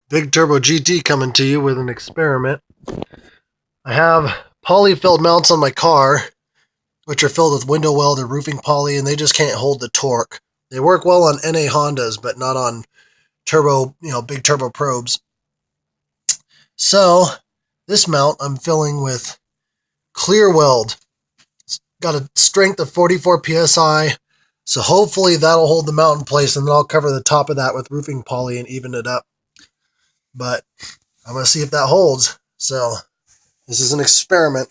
Big Turbo GT coming to you with an experiment. I have poly-filled mounts on my car, which are filled with window weld or roofing poly, and they just can't hold the torque. They work well on NA Hondas, but not on turbo, big turbo probes. So this mount I'm filling with clear weld. It's got a strength of 44 psi, so hopefully that'll hold the mount in place, and then I'll cover the top of that with roofing poly and even it up. But I'm going to see if that holds. So this is an experiment.